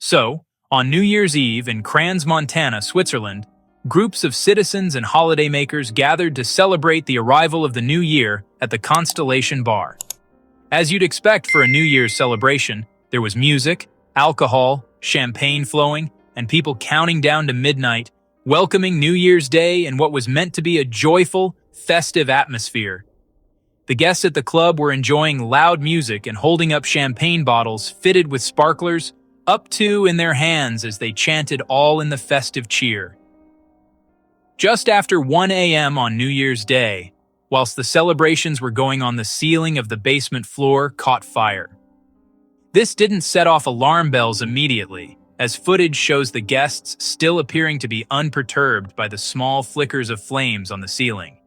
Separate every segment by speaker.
Speaker 1: So, on New Year's Eve in Crans-Montana, Switzerland, groups of citizens and holidaymakers gathered to celebrate the arrival of the new year at the Constellation Bar. As you'd expect for a New Year's celebration, there was music, alcohol, champagne flowing, and people counting down to midnight, welcoming New Year's Day in what was meant to be a joyful, festive atmosphere. The guests at the club were enjoying loud music and holding up champagne bottles fitted with sparklers, up to in their hands as they chanted all in the festive cheer. Just after 1 a.m. on New Year's Day, whilst the celebrations were going on, the ceiling of the basement floor caught fire. This didn't set off alarm bells immediately, as footage shows the guests still appearing to be unperturbed by the small flickers of flames on the ceiling.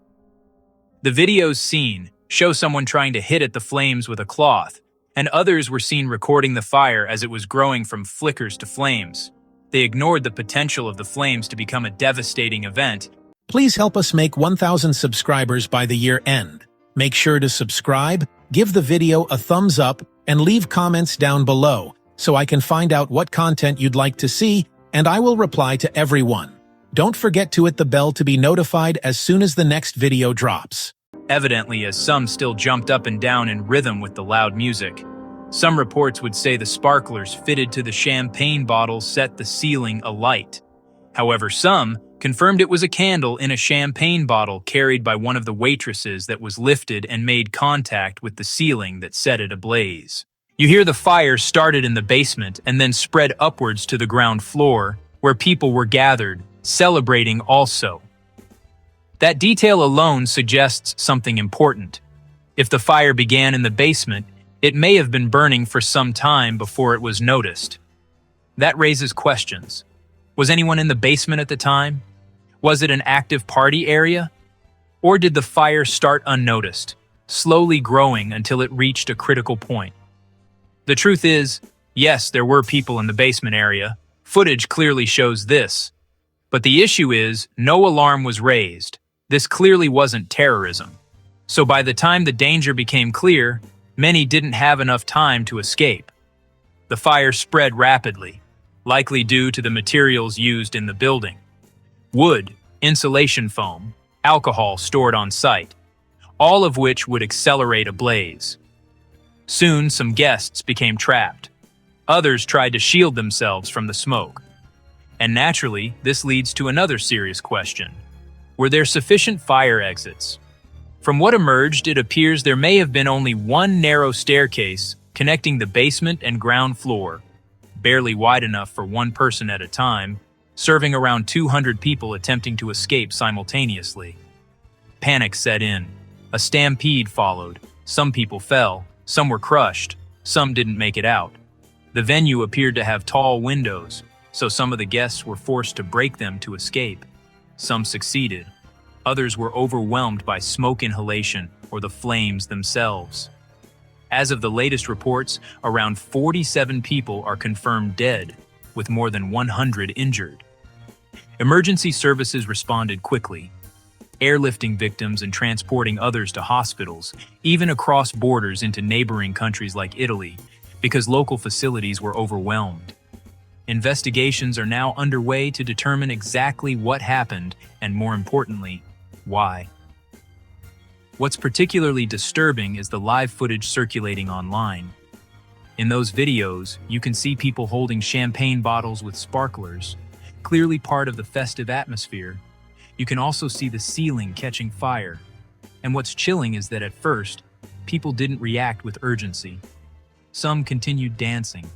Speaker 1: The videos seen show someone trying to hit at the flames with a cloth, and others were seen recording the fire as it was growing from flickers to flames. They ignored the potential of the flames to become a devastating event.
Speaker 2: Please help us make 1,000 subscribers by the year end. Make sure to subscribe, give the video a thumbs up, and leave comments down below so I can find out what content you'd like to see, and I will reply to everyone. Don't forget to hit the bell to be notified as soon as the next video drops.
Speaker 1: Evidently, as some still jumped up and down in rhythm with the loud music. Some reports would say the sparklers fitted to the champagne bottles set the ceiling alight. However, some confirmed it was a candle in a champagne bottle carried by one of the waitresses that was lifted and made contact with the ceiling that set it ablaze. You hear the fire started in the basement and then spread upwards to the ground floor, where people were gathered, celebrating also. That detail alone suggests something important. If the fire began in the basement, it may have been burning for some time before it was noticed. That raises questions. Was anyone in the basement at the time? Was it an active party area? Or did the fire start unnoticed, slowly growing until it reached a critical point? The truth is, yes, there were people in the basement area. Footage clearly shows this. But the issue is, no alarm was raised. This clearly wasn't terrorism. So by the time the danger became clear, many didn't have enough time to escape. The fire spread rapidly, likely due to the materials used in the building. Wood, insulation foam, alcohol stored on site, all of which would accelerate a blaze. Soon, some guests became trapped. Others tried to shield themselves from the smoke. And naturally, this leads to another serious question. Were there sufficient fire exits? From what emerged, it appears there may have been only one narrow staircase connecting the basement and ground floor, barely wide enough for one person at a time, serving around 200 people attempting to escape simultaneously. Panic set in. A stampede followed. Some people fell, some were crushed, some didn't make it out. The venue appeared to have tall windows, so some of the guests were forced to break them to escape. Some succeeded. Others were overwhelmed by smoke inhalation or the flames themselves. As of the latest reports, around 47 people are confirmed dead, with more than 100 injured. Emergency services responded quickly, airlifting victims and transporting others to hospitals, even across borders into neighboring countries like Italy, because local facilities were overwhelmed. Investigations are now underway to determine exactly what happened and, more importantly, why. What's particularly disturbing is the live footage circulating online. In those videos, you can see people holding champagne bottles with sparklers, clearly part of the festive atmosphere. You can also see the ceiling catching fire. And what's chilling is that at first, people didn't react with urgency. Some continued dancing.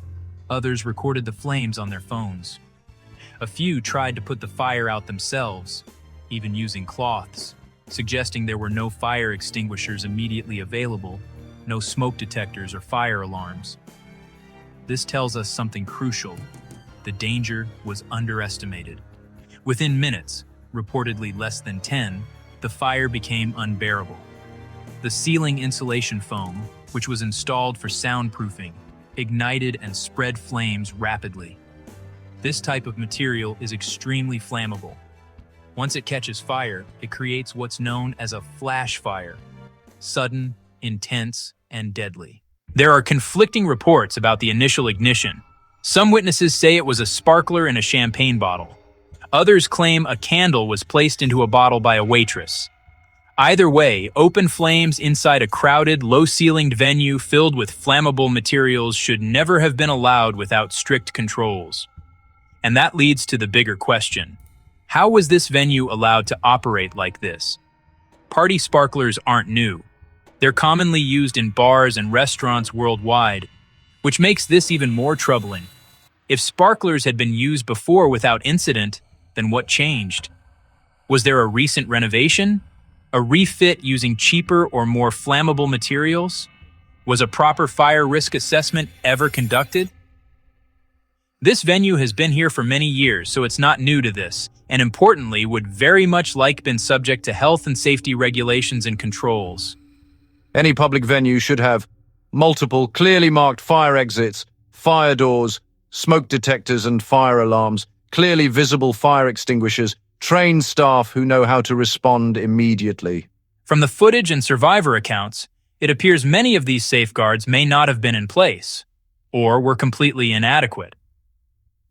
Speaker 1: Others recorded the flames on their phones. A few tried to put the fire out themselves, even using cloths, suggesting there were no fire extinguishers immediately available, no smoke detectors or fire alarms. This tells us something crucial. The danger was underestimated. Within minutes, reportedly less than 10, the fire became unbearable. The ceiling insulation foam, which was installed for soundproofing, ignited and spread flames rapidly. This type of material is extremely flammable. Once it catches fire, it creates what's known as a flash fire, sudden, intense, and deadly. There are conflicting reports about the initial ignition. Some witnesses say it was a sparkler in a champagne bottle. Others claim a candle was placed into a bottle by a waitress. Either way, open flames inside a crowded, low-ceilinged venue filled with flammable materials should never have been allowed without strict controls. And that leads to the bigger question. How was this venue allowed to operate like this? Party sparklers aren't new. They're commonly used in bars and restaurants worldwide, which makes this even more troubling. If sparklers had been used before without incident, then what changed? Was there a recent renovation? A refit using cheaper or more flammable materials? Was a proper fire risk assessment ever conducted? This venue has been here for many years, so it's not new to this, and importantly, would very much like been subject to health and safety regulations and controls.
Speaker 3: Any public venue should have multiple clearly marked fire exits, fire doors, smoke detectors and fire alarms, clearly visible fire extinguishers, trained staff who know how to respond immediately.
Speaker 1: From the footage and survivor accounts, it appears many of these safeguards may not have been in place, or were completely inadequate.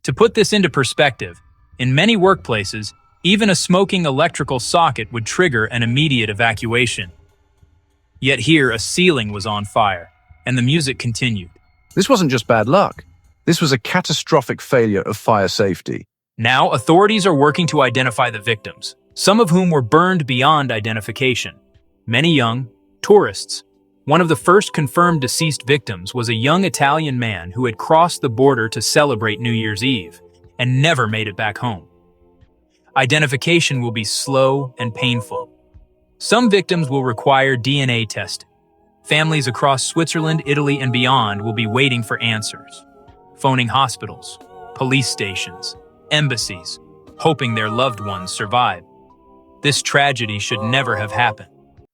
Speaker 1: To put this into perspective, in many workplaces, even a smoking electrical socket would trigger an immediate evacuation. Yet here, a ceiling was on fire, and the music continued.
Speaker 3: This wasn't just bad luck. This was a catastrophic failure of fire safety.
Speaker 1: Now, authorities are working to identify the victims, some of whom were burned beyond identification. Many young, tourists. One of the first confirmed deceased victims was a young Italian man who had crossed the border to celebrate New Year's Eve and never made it back home. Identification will be slow and painful. Some victims will require DNA testing. Families across Switzerland, Italy, and beyond will be waiting for answers, phoning hospitals, police stations, embassies, hoping their loved ones survive. This tragedy should never have happened.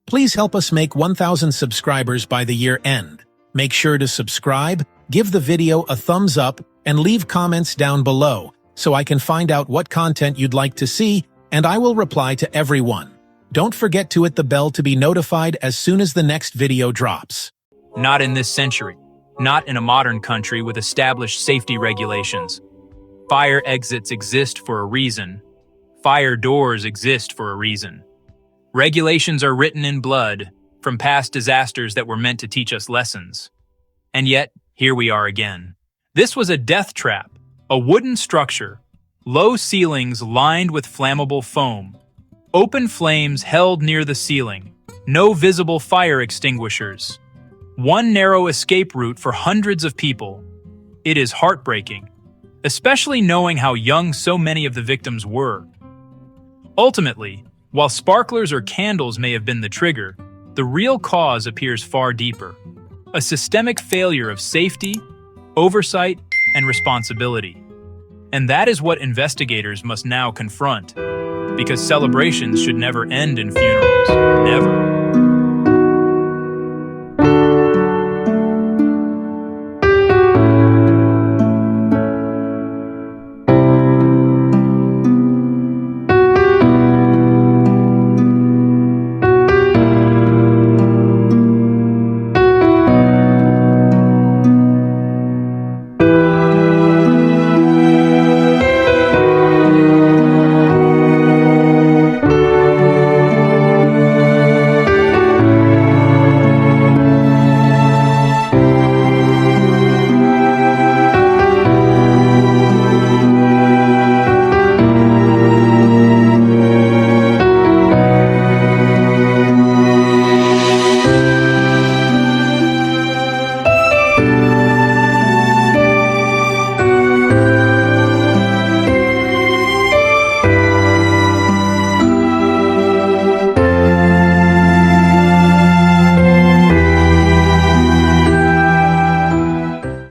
Speaker 2: Please help us make 1,000 subscribers by the year end. Make sure to subscribe, give the video a thumbs up, and leave comments down below so I can find out what content you'd like to see, and I will reply to everyone. Don't forget to hit the bell to be notified as soon as the next video drops.
Speaker 1: Not in this century. Not in a modern country with established safety regulations. Fire exits exist for a reason. Fire doors exist for a reason. Regulations are written in blood from past disasters that were meant to teach us lessons. And yet, here we are again. This was a death trap, a wooden structure, low ceilings lined with flammable foam, open flames held near the ceiling, no visible fire extinguishers, one narrow escape route for hundreds of people. It is heartbreaking, especially knowing how young so many of the victims were. Ultimately, while sparklers or candles may have been the trigger, the real cause appears far deeper. A systemic failure of safety, oversight, and responsibility. And that is what investigators must now confront. Because celebrations should never end in funerals. Never.